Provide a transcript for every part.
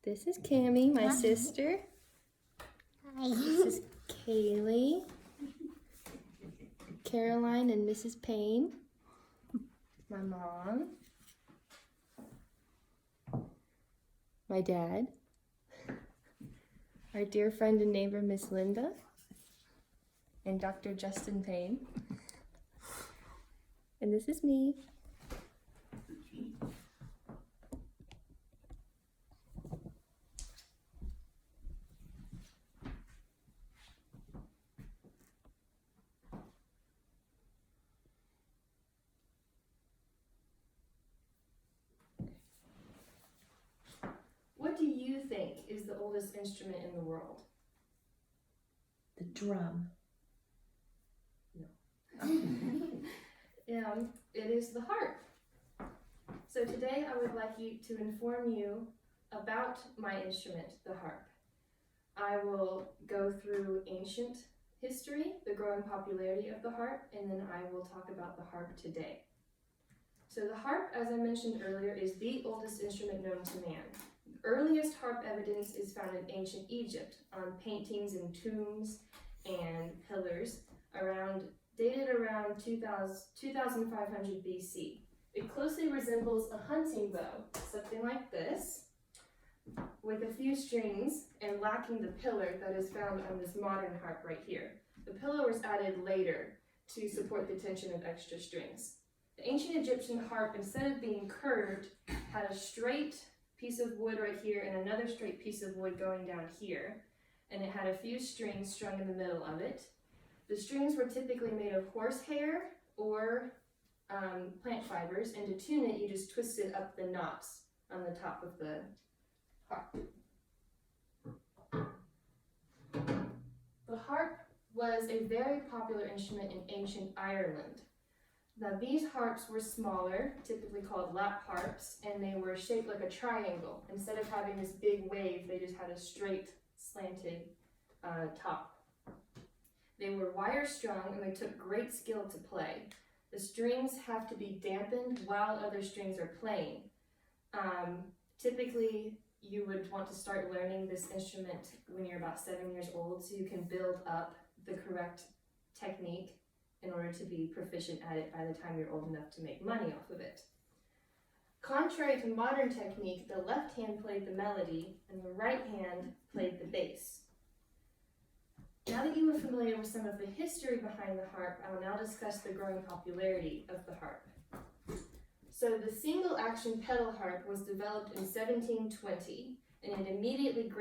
This is Cammie, my Hi. sister. Hi. This is Kaylee, Caroline, and Mrs. Payne. My mom. My dad. Our dear friend and neighbor, Miss Linda. And Dr. Justin Payne. And this is me. What do you think is the oldest instrument in the world? The drum. It is the harp. So today I would like to inform you about my instrument, the harp. I will go through ancient history, the growing popularity of the harp, and then I will talk about the harp today. So the harp, as I mentioned earlier, is the oldest instrument known to man. The earliest harp evidence is found in ancient Egypt on paintings and tombs and pillars dated around 2500 BC. It closely resembles a hunting bow, something like this, with a few strings and lacking the pillar that is found on this modern harp right here. The pillar was added later to support the tension of extra strings. The ancient Egyptian harp, instead of being curved, had a straight piece of wood right here and another straight piece of wood going down here, and it had a few strings strung in the middle of it. The strings were typically made of horsehair or plant fibers, and to tune it, you just twisted up the knots on the top of the harp. The harp was a very popular instrument in ancient Ireland. Now these harps were smaller, typically called lap harps, and they were shaped like a triangle. Instead of having this big wave, they just had a straight, slanted top. They were wire strung and they took great skill to play. The strings have to be dampened while other strings are playing. Typically, you would want to start learning this instrument when you're about 7 years old, so you can build up the correct technique in order to be proficient at it by the time you're old enough to make money off of it. Contrary to modern technique, the left hand played the melody and the right hand played the bass. Now that you are familiar with some of the history behind the harp, I will now discuss the growing popularity of the harp. So the single action pedal harp was developed in 1720, and it immediately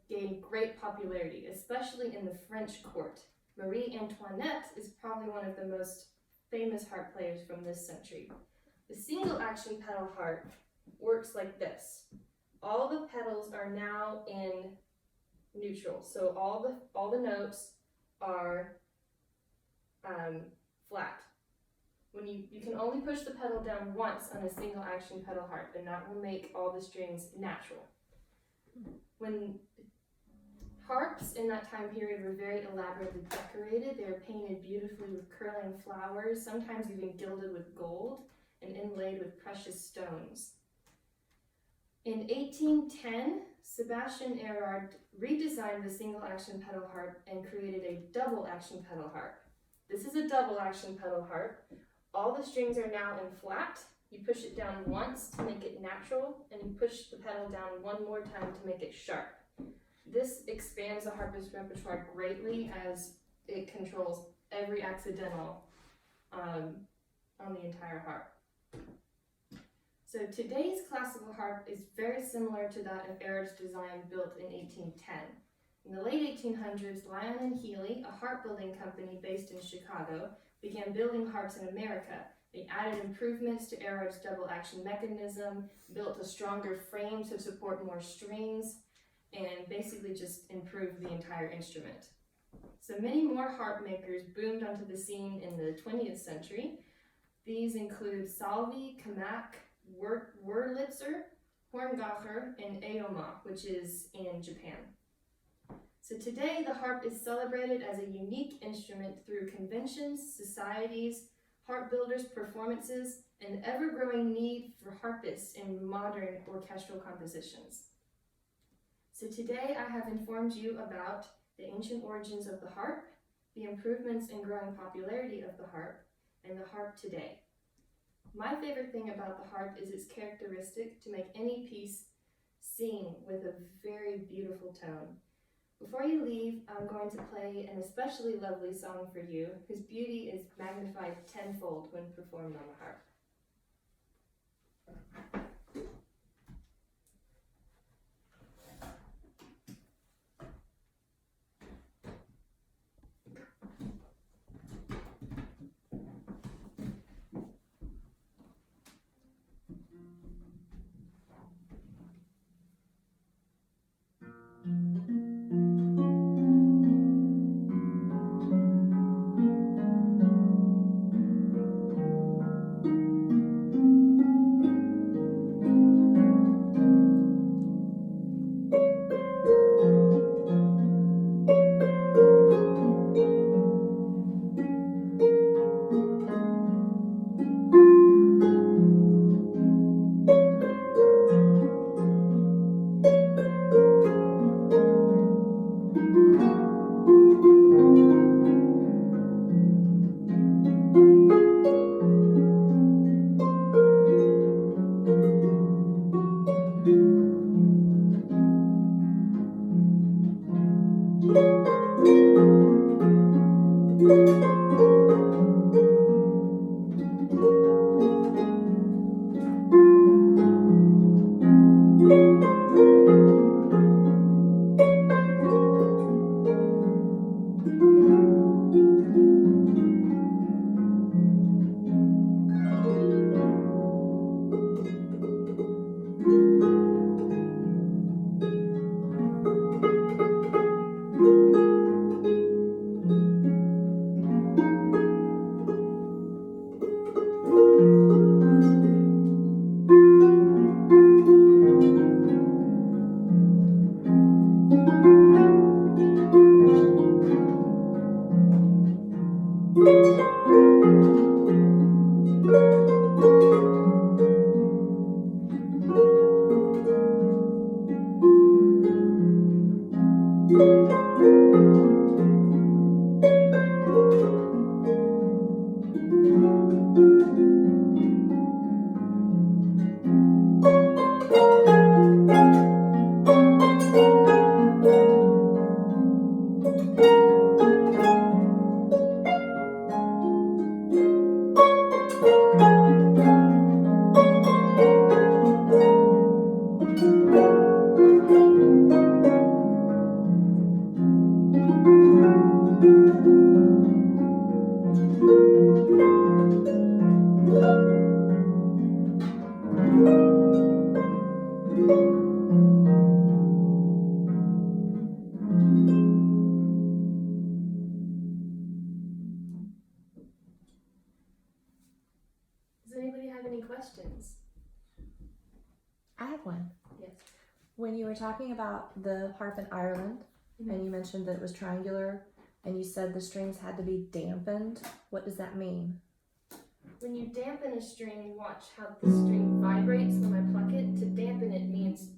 gained great popularity, especially in the French court. Marie Antoinette is probably one of the most famous harp players from this century. The single action pedal harp works like this. All the pedals are now in neutral, so all the notes are flat. When you can only push the pedal down once on a single action pedal harp, and that will make all the strings natural. When harps in that time period were very elaborately decorated, they were painted beautifully with curling flowers, sometimes even gilded with gold and inlaid with precious stones. In 1810, Sebastian Erard redesigned the single action pedal harp and created a double action pedal harp. This is a double action pedal harp. All the strings are now in flat. You push it down once to make it natural, and you push the pedal down one more time to make it sharp. This expands the harpist's repertoire greatly as it controls every accidental on the entire harp. So today's classical harp is very similar to that of Erard's design built in 1810. In the late 1800s, Lyon and Healy, a harp building company based in Chicago, began building harps in America. They added improvements to Erard's double action mechanism, built a stronger frame to support more strings, and basically just improved the entire instrument. So many more harp makers boomed onto the scene in the 20th century. These include Salvi, Kamak, Wurlitzer, Horngacher, and Aoma, which is in Japan. So today, the harp is celebrated as a unique instrument through conventions, societies, harp builders' performances, and the ever-growing need for harpists in modern orchestral compositions. So today I have informed you about the ancient origins of the harp, the improvements and growing popularity of the harp, and the harp today. My favorite thing about the harp is its characteristic to make any piece sing with a very beautiful tone. Before you leave, I'm going to play an especially lovely song for you, whose beauty is magnified tenfold when performed on the harp. Does anybody have any questions? I have one. Yes. When you were talking about the harp in Ireland, and you mentioned that it was triangular, and you said the strings had to be dampened, what does that mean? When you dampen a string, watch how the string vibrates when I pluck it. To dampen it means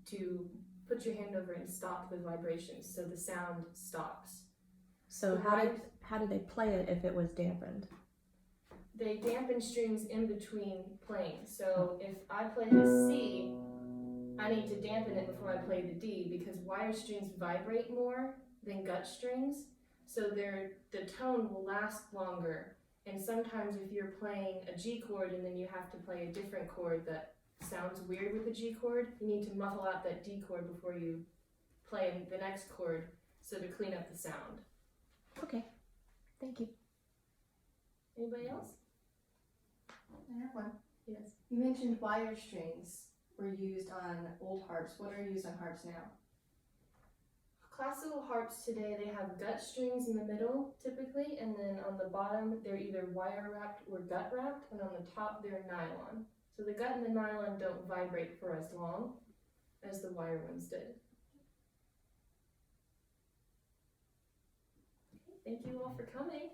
to put your hand over and stop the vibrations, so the sound stops. So how did they play it if it was dampened? They dampen strings in between playing. So if I play the C, I need to dampen it before I play the D, because wire strings vibrate more than gut strings, so the tone will last longer. And sometimes if you're playing a G chord and then you have to play a different chord that sounds weird with the G chord, you need to muffle out that D chord before you play the next chord, so to clean up the sound. Okay, thank you. Anybody else? I have one. Yes. You mentioned wire strings were used on old harps. What are used on harps now? Classical harps today, they have gut strings in the middle typically, and then on the bottom they're either wire wrapped or gut wrapped, and on the top they're nylon. So the gut and the nylon don't vibrate for as long as the wire ones did. Thank you all for coming.